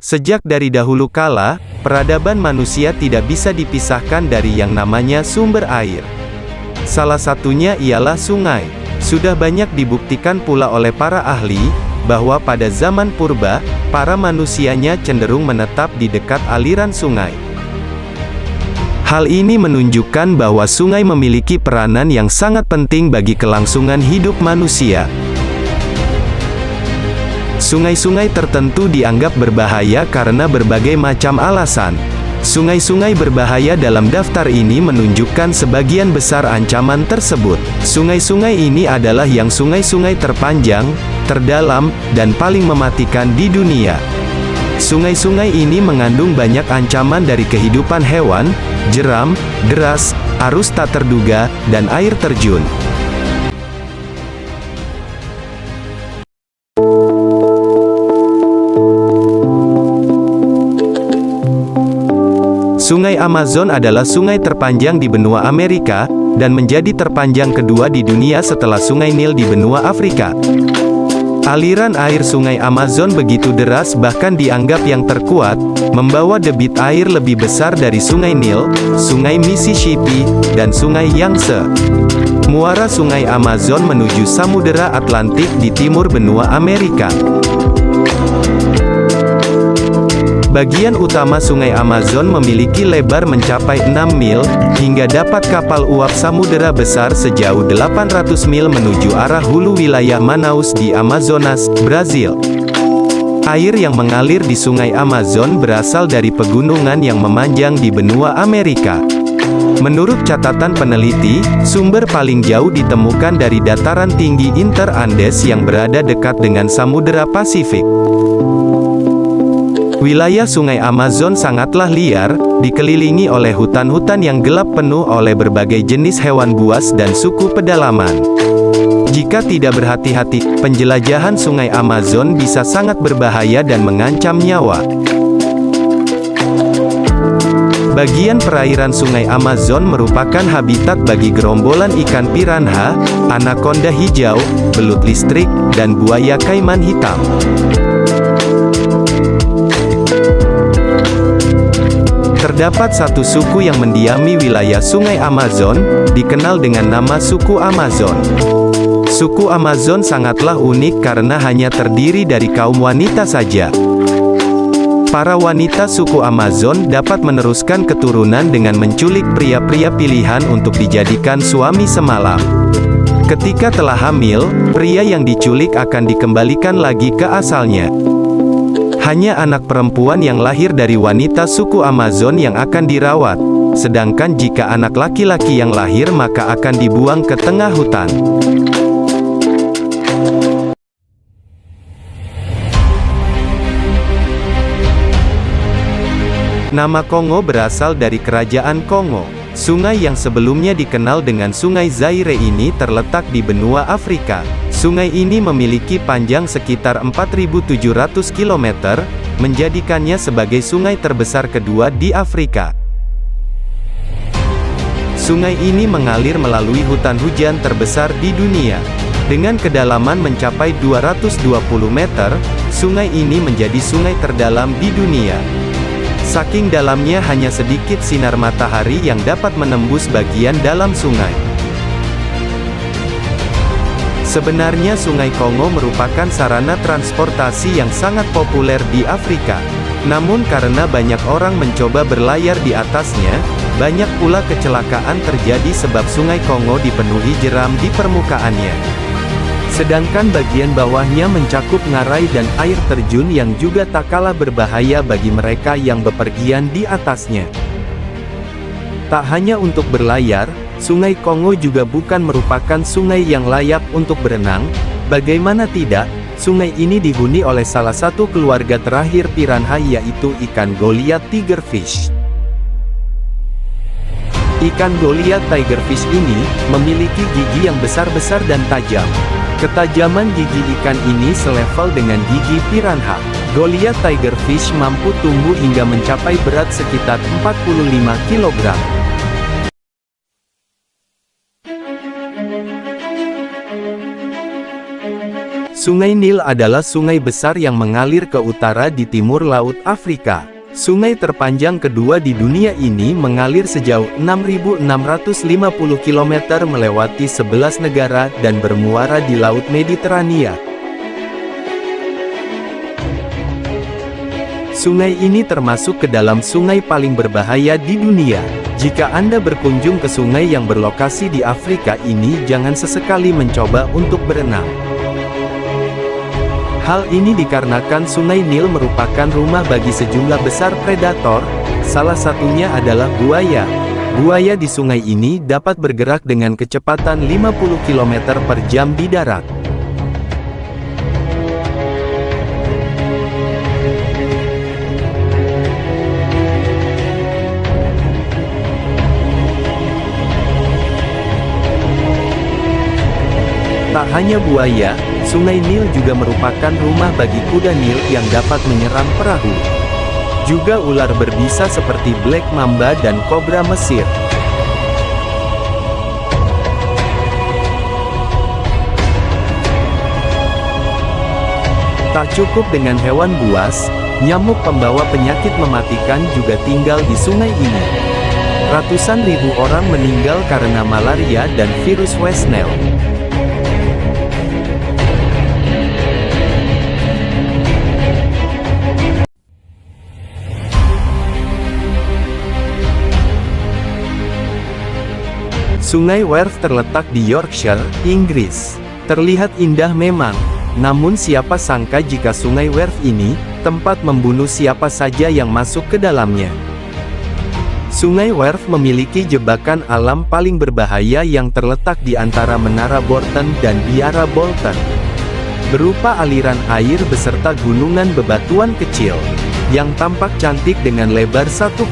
Sejak dari dahulu kala, peradaban manusia tidak bisa dipisahkan dari yang namanya sumber air. Salah satunya ialah sungai. Sudah banyak dibuktikan pula oleh para ahli, bahwa pada zaman purba, para manusianya cenderung menetap di dekat aliran sungai. Hal ini menunjukkan bahwa sungai memiliki peranan yang sangat penting bagi kelangsungan hidup manusia. Sungai-sungai tertentu dianggap berbahaya karena berbagai macam alasan. Sungai-sungai berbahaya dalam daftar ini menunjukkan sebagian besar ancaman tersebut. Sungai-sungai ini adalah yang sungai-sungai terpanjang, terdalam, dan paling mematikan di dunia. Sungai-sungai ini mengandung banyak ancaman dari kehidupan hewan, jeram, deras, arus tak terduga, dan air terjun. Sungai Amazon adalah sungai terpanjang di benua Amerika, dan menjadi terpanjang kedua di dunia setelah Sungai Nil di benua Afrika. Aliran air Sungai Amazon begitu deras bahkan dianggap yang terkuat, membawa debit air lebih besar dari Sungai Nil, Sungai Mississippi, dan Sungai Yangtze. Muara Sungai Amazon menuju Samudera Atlantik di timur benua Amerika. Bagian utama Sungai Amazon memiliki lebar mencapai 6 mil, hingga dapat kapal uap samudera besar sejauh 800 mil menuju arah hulu wilayah Manaus di Amazonas, Brazil. Air yang mengalir di Sungai Amazon berasal dari pegunungan yang memanjang di benua Amerika. Menurut catatan peneliti, sumber paling jauh ditemukan dari dataran tinggi Inter-Andes yang berada dekat dengan Samudera Pasifik. Wilayah Sungai Amazon sangatlah liar, dikelilingi oleh hutan-hutan yang gelap penuh oleh berbagai jenis hewan buas dan suku pedalaman. Jika tidak berhati-hati, penjelajahan Sungai Amazon bisa sangat berbahaya dan mengancam nyawa. Bagian perairan Sungai Amazon merupakan habitat bagi gerombolan ikan piranha, anakonda hijau, belut listrik, dan buaya kaiman hitam. Terdapat satu suku yang mendiami wilayah Sungai Amazon, dikenal dengan nama suku Amazon. Suku Amazon sangatlah unik karena hanya terdiri dari kaum wanita saja. Para wanita suku Amazon dapat meneruskan keturunan dengan menculik pria-pria pilihan untuk dijadikan suami semalam. Ketika telah hamil, pria yang diculik akan dikembalikan lagi ke asalnya. Hanya anak perempuan yang lahir dari wanita suku Amazon yang akan dirawat, sedangkan jika anak laki-laki yang lahir maka akan dibuang ke tengah hutan. Nama Kongo berasal dari kerajaan Kongo. Sungai yang sebelumnya dikenal dengan Sungai Zaire ini terletak di benua Afrika. Sungai ini memiliki panjang sekitar 4.700 km, menjadikannya sebagai sungai terbesar kedua di Afrika. Sungai ini mengalir melalui hutan hujan terbesar di dunia. Dengan kedalaman mencapai 220 meter, sungai ini menjadi sungai terdalam di dunia. Saking dalamnya hanya sedikit sinar matahari yang dapat menembus bagian dalam sungai. Sebenarnya Sungai Kongo merupakan sarana transportasi yang sangat populer di Afrika. Namun karena banyak orang mencoba berlayar di atasnya, banyak pula kecelakaan terjadi sebab Sungai Kongo dipenuhi jeram di permukaannya. Sedangkan bagian bawahnya mencakup ngarai dan air terjun yang juga tak kalah berbahaya bagi mereka yang bepergian di atasnya. Tak hanya untuk berlayar, Sungai Kongo juga bukan merupakan sungai yang layak untuk berenang. Bagaimana tidak, sungai ini dihuni oleh salah satu keluarga terakhir piranha yaitu ikan Goliath tigerfish. Ikan Goliath tigerfish ini memiliki gigi yang besar-besar dan tajam. Ketajaman gigi ikan ini selevel dengan gigi piranha. Goliath tigerfish mampu tumbuh hingga mencapai berat sekitar 45 kg. Sungai Nil adalah sungai besar yang mengalir ke utara di timur Laut Afrika. Sungai terpanjang kedua di dunia ini mengalir sejauh 6.650 km melewati 11 negara dan bermuara di Laut Mediterania. Sungai ini termasuk ke dalam sungai paling berbahaya di dunia. Jika Anda berkunjung ke sungai yang berlokasi di Afrika ini, jangan sesekali mencoba untuk berenang. Hal ini dikarenakan Sungai Nil merupakan rumah bagi sejumlah besar predator, salah satunya adalah buaya. Buaya di sungai ini dapat bergerak dengan kecepatan 50 km per jam di darat. Tak hanya buaya, Sungai Nil juga merupakan rumah bagi kuda Nil yang dapat menyerang perahu. Juga ular berbisa seperti black mamba dan kobra Mesir. Tak cukup dengan hewan buas, nyamuk pembawa penyakit mematikan juga tinggal di sungai ini. Ratusan ribu orang meninggal karena malaria dan virus West Nile. Sungai Werf terletak di Yorkshire, Inggris. Terlihat indah memang, namun siapa sangka jika Sungai Werf ini, tempat membunuh siapa saja yang masuk ke dalamnya. Sungai Werf memiliki jebakan alam paling berbahaya yang terletak di antara Menara Bolton dan Biara Bolton. Berupa aliran air beserta gunungan bebatuan kecil, yang tampak cantik dengan lebar 1,8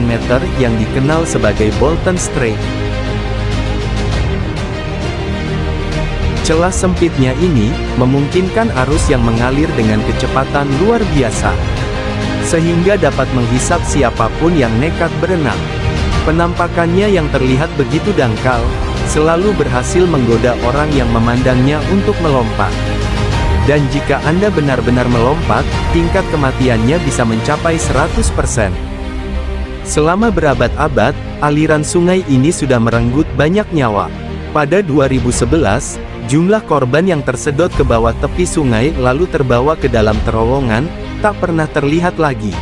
meter yang dikenal sebagai Bolton Strait. Celah sempitnya ini, memungkinkan arus yang mengalir dengan kecepatan luar biasa, sehingga dapat menghisap siapapun yang nekat berenang. Penampakannya yang terlihat begitu dangkal, selalu berhasil menggoda orang yang memandangnya untuk melompat. Dan jika Anda benar-benar melompat, tingkat kematiannya bisa mencapai 100%. Selama berabad-abad, aliran sungai ini sudah merenggut banyak nyawa. Pada 2011, jumlah korban yang tersedot ke bawah tepi sungai lalu terbawa ke dalam terowongan, tak pernah terlihat lagi.